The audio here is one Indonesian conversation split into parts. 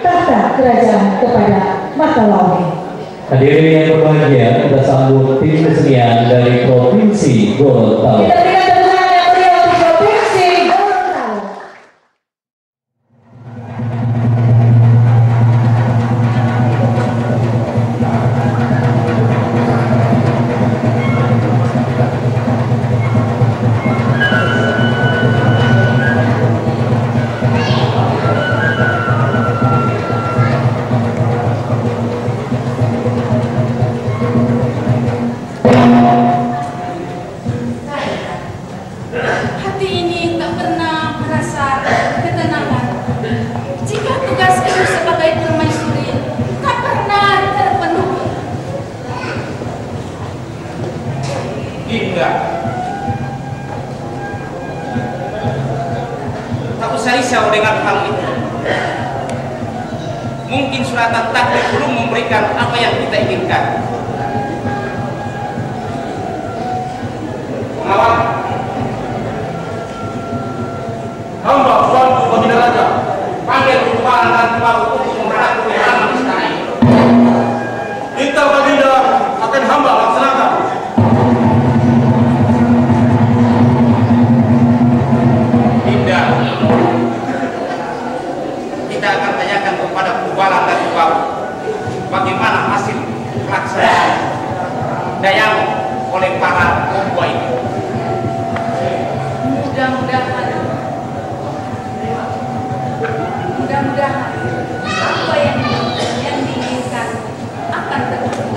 tahta kerajaan kepada Matalawe. Hadirin yang berbahagia, kita sambut tim kesenian dari Provinsi Gorontalo. Kita berikan tepuk tangan yang meriah untuk Provinsi Gorontalo. Hati ini tak pernah merasa ketenangan. Jika tugasku sebagai permaisuri tak pernah terpenuhi. Dinda, tak usah risau dengan hal itu. Mungkin suratan takdir belum memberikan apa yang kita inginkan. Pengawal, hamba suatu baginda raja panggil kepala dan kepala untuk memperhatikan kehalaman istana ini. Kita baginda akan hamba laksanakan. Dinda, kita akan tanyakan kepada Kubalan dan Kubalu bagaimana hasil pelaksanaan dayang oleh para pembuat itu. Mudah-mudahan apa yang diinginkan akan terwujud.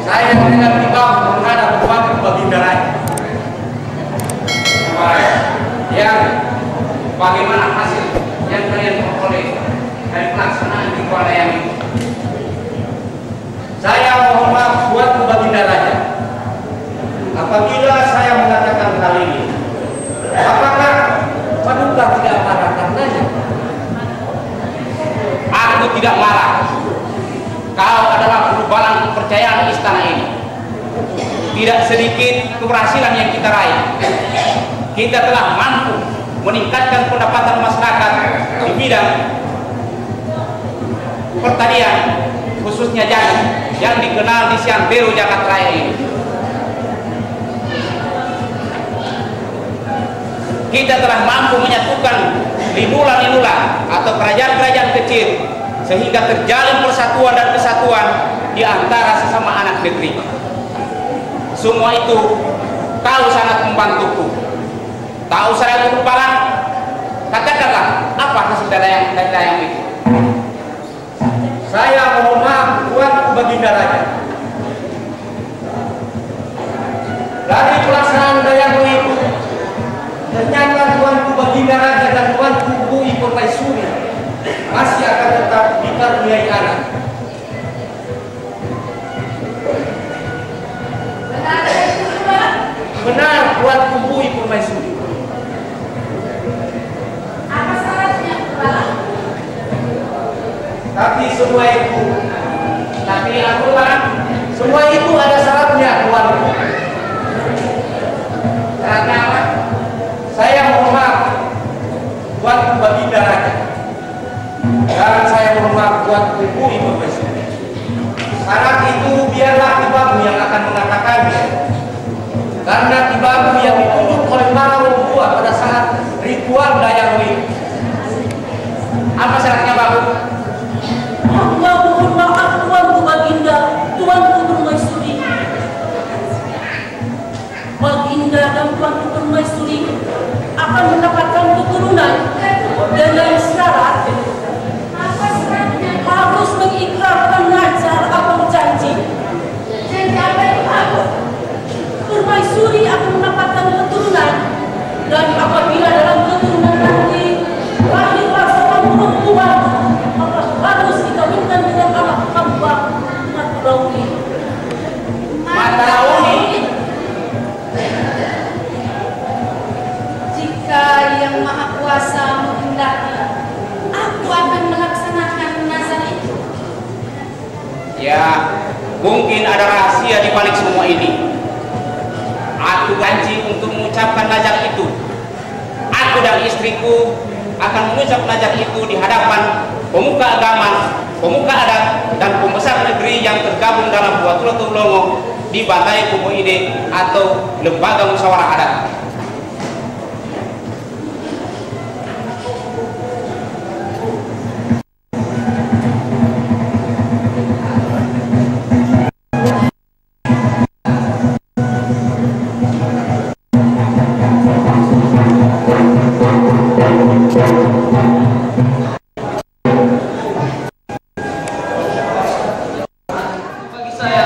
Saya dengan timbang menghadap wakil baginda raja. Yang bagaimana hasil yang kalian peroleh dari pelaksanaan ritual dayang ini? Saya mohon maaf buat baginda raja. Apabila saya mengatakan hal ini, apakah paduka tidak marah karenanya? Aku tidak marah. Kau adalah perubahan kepercayaan istana ini. Tidak sedikit keberhasilan yang kita raih. Kita telah mampu meningkatkan pendapatan masyarakat di bidang pertanian, khususnya jagung yang dikenal di Siantero Jakarta Raya ini. Kita telah mampu menyatukan linula-linula atau kerajaan-kerajaan kecil sehingga terjalin persatuan dan kesatuan di antara sesama anak negeri. Semua itu kau sangat membantuku. Tahu saya Kubalan, katakanlah apa hasil dayang itu? Saya mohon maaf Tuan Baginda Raja. Dari pelaksanaan dayang itu ternyata Tuanku Baginda Raja dan Tuanku Bui Permaisuri masih akan tetap dikaruniai anak. Benar Tuanku Bui Permaisuri. Apa syaratnya, Kubalan? Tapi semua itu ada syaratnya Tuanku. Syaratnya apa? Saya mohon maaf Tuanku Baginda Raja. Dan saya mohon maaf Tuanku Bui Permaisuri. Syarat itu biarlah tibamu yang akan mengatakannya. Karena tibamu yang ditunjuk oleh para membuat pada saat ritual dayang ini. Apa syaratnya, Babu? Hamba mohon maaf Tuanku Baginda, Tuanku Permaisuri. Baginda dan Tuanku Permaisuri akan mendapatkan keturunan dengan syarat harus mengikrarkan nazar atau janji. Janji apa itu, Babu? Permaisuri akan mendapatkan keturunan dan apabila dalam keturunan nanti lahirlah seorang perempuan harus dikawinkan dengan anak hamba Matarauni. Matarauni? Jika Yang Maha Kuasa menghendaki, aku akan melaksanakan nazar itu. Ya, mungkin ada rahasia di balik semua ini. Aku janji untuk mengucapkan nazar itu. Aku dan istriku akan mengucap nazar itu di hadapan pemuka agama, pemuka adat, dan pembesar negeri yang tergabung dalam Buatulatul Longo di Bantai Kubu Ide atau Lembaga Musyawarah Adat. Bagi saya,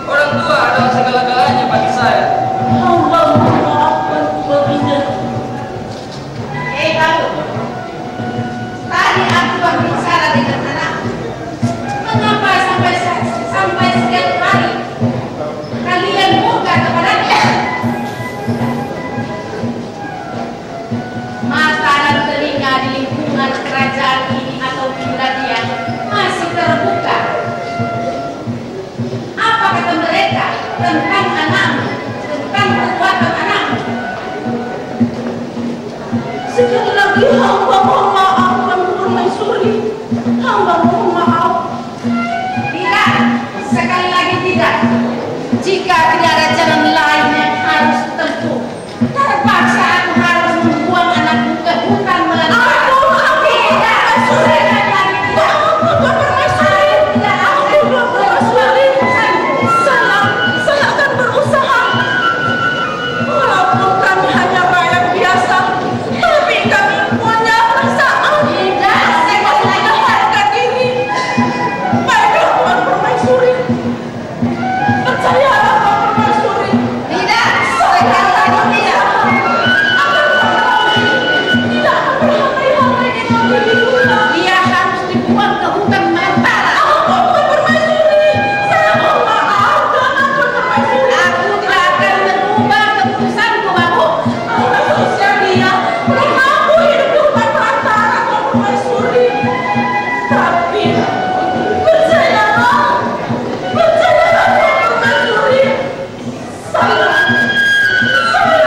orang tua adalah segala-galanya bagi saya. Hamba memaafkan baginda. Kamu, tadi aku berbicara dengan anak. Mengapa sampai setiap hari kalian buka kepadanya? Mata dan telinga di lingkungan kerajaan ini atau wilayah masih terbuka. Apa kata mereka tentang anakmu, tentang perbuatan anakmu? Sekali lagi hamba mohon maaf Tuan Permaisuri. Hamba mohon maaf. Tidak, sekali lagi tidak. Jika tidak ada jalan lain yang harus ditempuh, terpaksa aku harus membuang anakku ke hutan belantara. Tidak, sekali lagi tidak. Tuan Permaisuri. Tidak, Tuan Permaisuri. Saya akan berusaha. Walaupun kami hanya rakyat biasa, tapi kami punya perasaan. tidak, sekali lagi tidak. Harga diri. Baiklah Tuan Permaisuri. Percayalah Tuan Permaisuri. Tidak, sekali lagi tidak. Tidak berhati-hati dengan diri kita. Dia harus dibuang ke hutan belantara. Tuan Permaisuri, saya mohon maaf. Jangan Tuan Permaisuri. Aku tidak akan merubah keputusanku, Babu. Anak sosial dia belum mampu hidup di hutan belantara Tuan Permaisuri. Tapi percayalah Tuan Permaisuri. Saya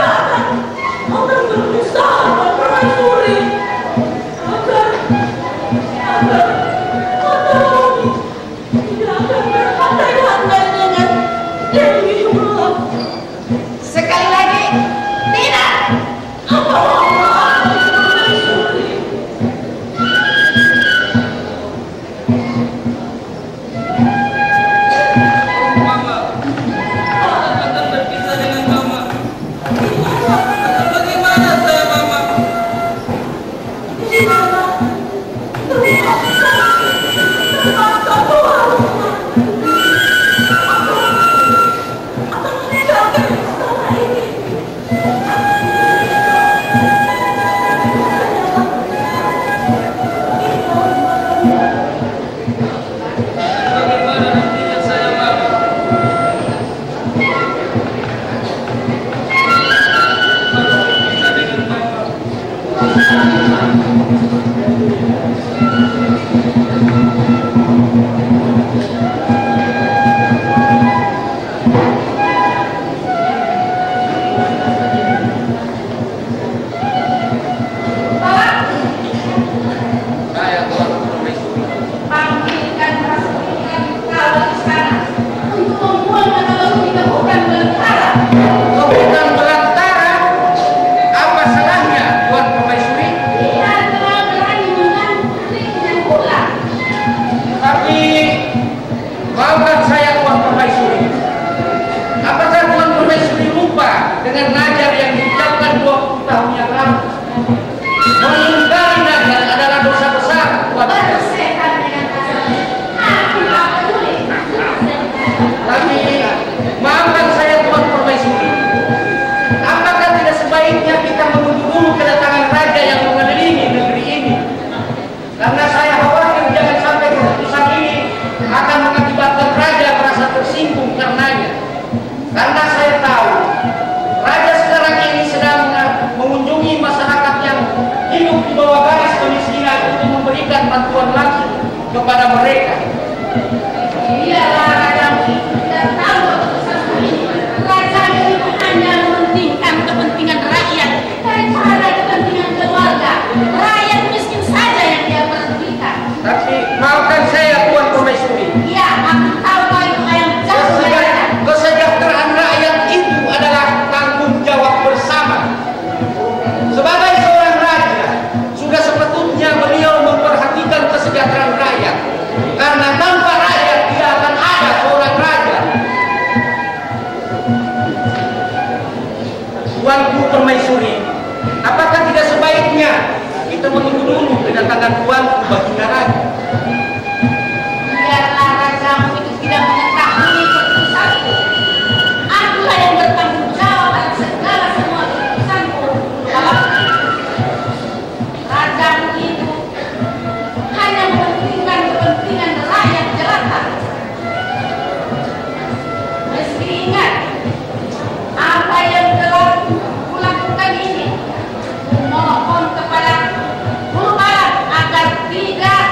akan berusaha Tuan Permaisuri agar Matahari tidak akan berandai-andai dengan Dewi Huruf. Sekali lagi, tidak. Apa Tuan Permaisuri? Mama, aku akan berpisah dengan Mama. Bagaimana saya, Mama? Terpaksa Tuhan. Akan meninggalkan istana ini. Bagaimana nantinya saya, Mama? Aku berpisah dengan Mama. Saya Tuan Permaisuri. Panggilkan pasukan kau di sana untuk membuang anak-anakku ke hutan belantara. Ke hutan belantara? Apa salahnya Tuan Permaisuri? Dia telah berani mengganggu putrinya pula. Tapi maafkan saya Tuan Permaisuri. Apakah Tuan Permaisuri lupa dengan nazar yang diucapkan 20 tahun yang lalu? Mengingkari nazar adalah dosa besar Tuan Permaisuri. Bersetan dengan kasar. Aku tak peduli. Tapi maafkan saya Tuan Permaisuri. Apakah tidak sebaiknya kita menunggu dulu kedatangan raja yang mengelilingi negeri ini? Karena saya khawatir jangan sampai keputusan ini akan mengakibatkan raja merasa tersinggung karenanya. Karena saya tahu raja sekarang ini sedang mengunjungi masyarakat yang hidup di bawah garis kemiskinan untuk memberikan bantuan langsung kepada mereka. Iyalah rajamu tidak tahu keputusan ini. Raja itu hanya Tuanku Permaisuri, apakah tidak sebaiknya kita menunggu dulu kedatangan Tuanku Baginda Raja? Biarlah rajamu itu tidak mengetahui keputusanku. Akulah yang bertanggung jawab atas segala semua keputusanku. Rajamu itu hanya mementingkan kepentingan rakyat jelata. Meski ingat apa yang telah kulakukan ini, mohon kepada Guru Barat agar tidak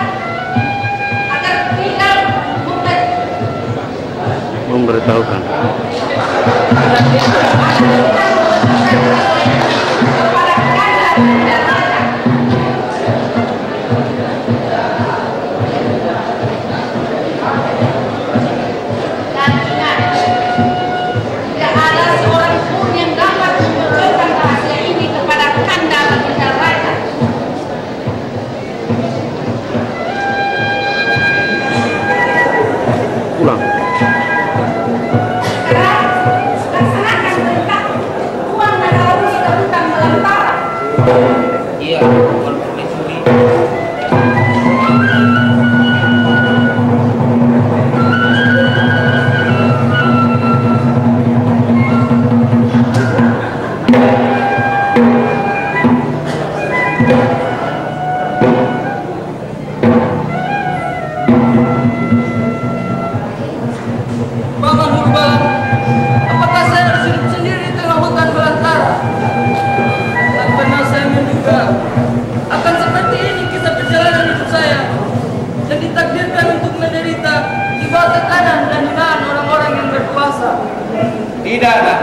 memberitahukan. Dan ingat, tidak ada seorang pun yang dapat membocorkan rahasia ini kepada Kanda Baginda Raja. Pulang. Laksanakan perintah Tuan Nagarawi ke hutan belantara. Iya, Tuan Permaisuri. Paman Hurbalan, apakah saya harus hidup sendiri di tengah hutan belantara? Tak pernah saya menduga akan seperti ini kisah perjalanan hidup saya, dan ditakdirkan untuk menderita di bawah tekanan dan hinaan orang-orang yang berkuasa. Tidak, nak.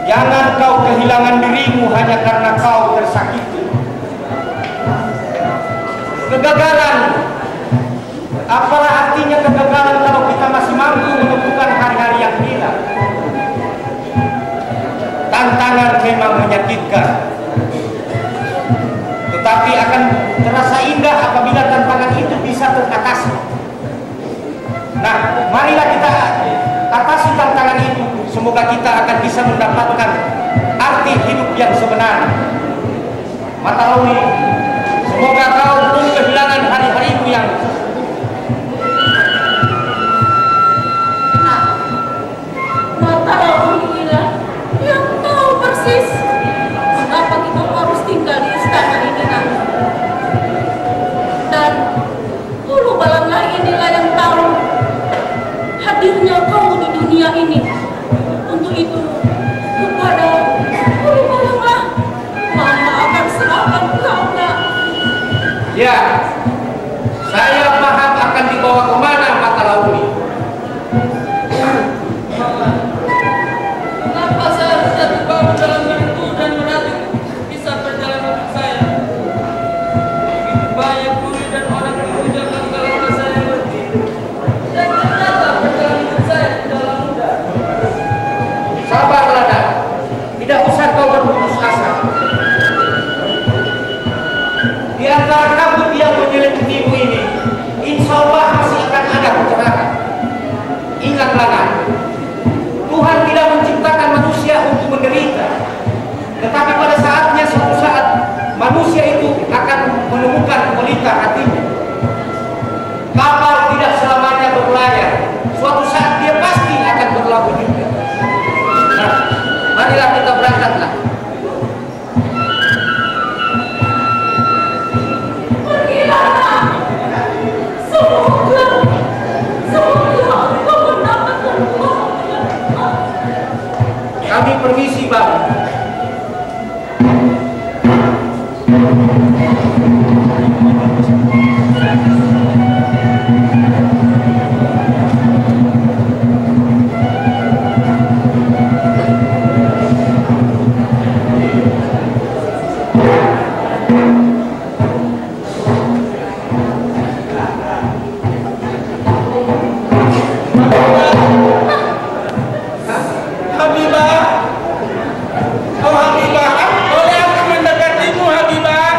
Jangan kau kehilangan dirimu hanya karena kau tersakiti. Kegagalan, apalah artinya kegagalan kalau kita masih mampu menemukan hari-hari yang hilang? Tantangan memang menyakitkan, tetapi akan terasa indah apabila tantangan itu bisa teratasi. Nah, marilah kita atasi tantangan itu. Semoga kita akan bisa mendapatkan arti hidup yang sebenarnya. Matarawi, semoga kau pun kehilangan hari-harimu yang Matarawi inilah yang tahu persis mengapa kita harus tinggal di istana ini nanti. Dan Guru Balanlah inilah yang tahu hadirnya kau di dunia ini. Untuk itu kepada Guru Balanlah Mama akan serahkan kau, nak. ya, saya paham akan dibawa kemana Matarawi. Kenapa saya harus jatuh bangun dalam merindu dan meratu kisah perjalanan hidup saya? Begitu banyak guru dan orang yang menggalakkan saya berhenti, dan ternyata perjalanan hidup saya tidaklah mudah. Sabarlah, nak. Tidak usah kau berputus asa. Di antara kabut yang menyeliputimu ini, insya Allah masih akan ada pencerahan. Ingatlah, nak. Tuhan tidak menciptakan manusia untuk menderita, tetapi pada saatnya suatu saat manusia itu akan menemukan pelita hatinya. Kapal tidak selamanya berlayar, suatu saat dia pasti akan berlabuh juga. Nah, marilah kita berangkatlah. Pergilah, nak. Semoga kau mendapatkan kebahagiaan. Kami permisi, Bang. Habibah, boleh aku mendekatimu, Habibah?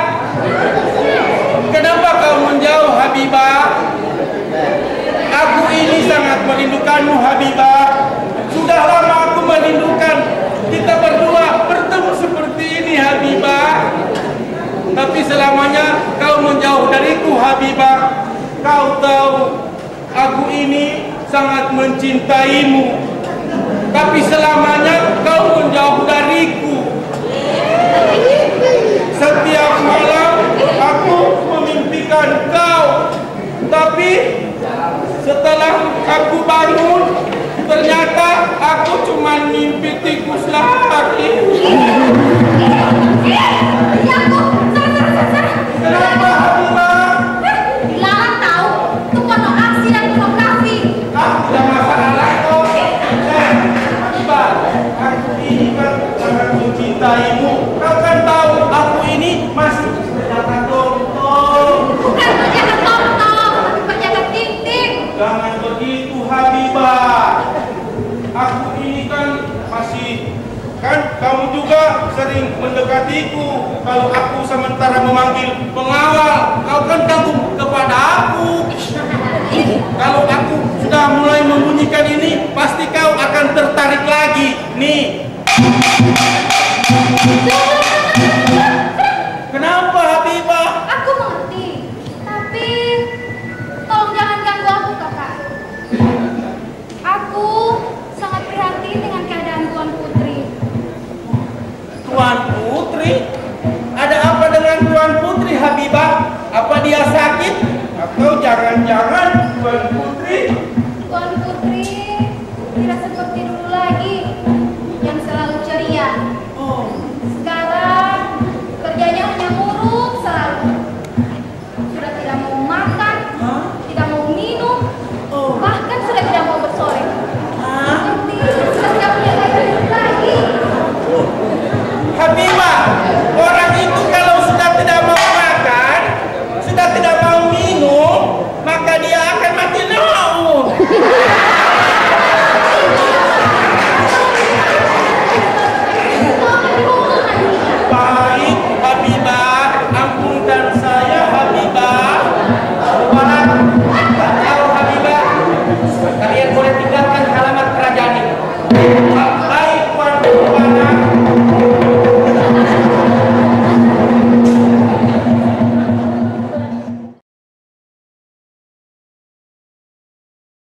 selamanya kau menjauh dariku, Habibah. Kau tahu, aku ini sangat mencintaimu. Tapi selamanya kau menjauh dariku. Setiap malam aku memimpikan kau. Tapi setelah aku bangun, ternyata aku cuma mimpi tikus lagi. Kenapa, Habibah? Dilarang tahu, itu pornografi dan pornografi. Tidak masalah kok. Habibah, aku ini kan sangat mencintaimu. Kau kan tahu aku ini masih berjaga tonton. Bukan berjaga tonton, tapi berjaga ting-ting. Jangan begitu, Habibah. Aku ini kan masih, kan kamu juga sering mendekatiku. Kalau aku sementara memanggil pengawal, kau kan kagum kepada aku. Kalau aku sudah mulai membunyikan ini, pasti kau akan tertarik lagi. Nih. Kenapa, Habibah? Aku mengerti, tapi tolong jangan ganggu aku, kakak. Aku sangat prihatin dengan keadaan Tuan Putri. Tuan Putri? Ada apa dengan Tuan Putri, Habibah? Apa dia sakit? Atau jangan-jangan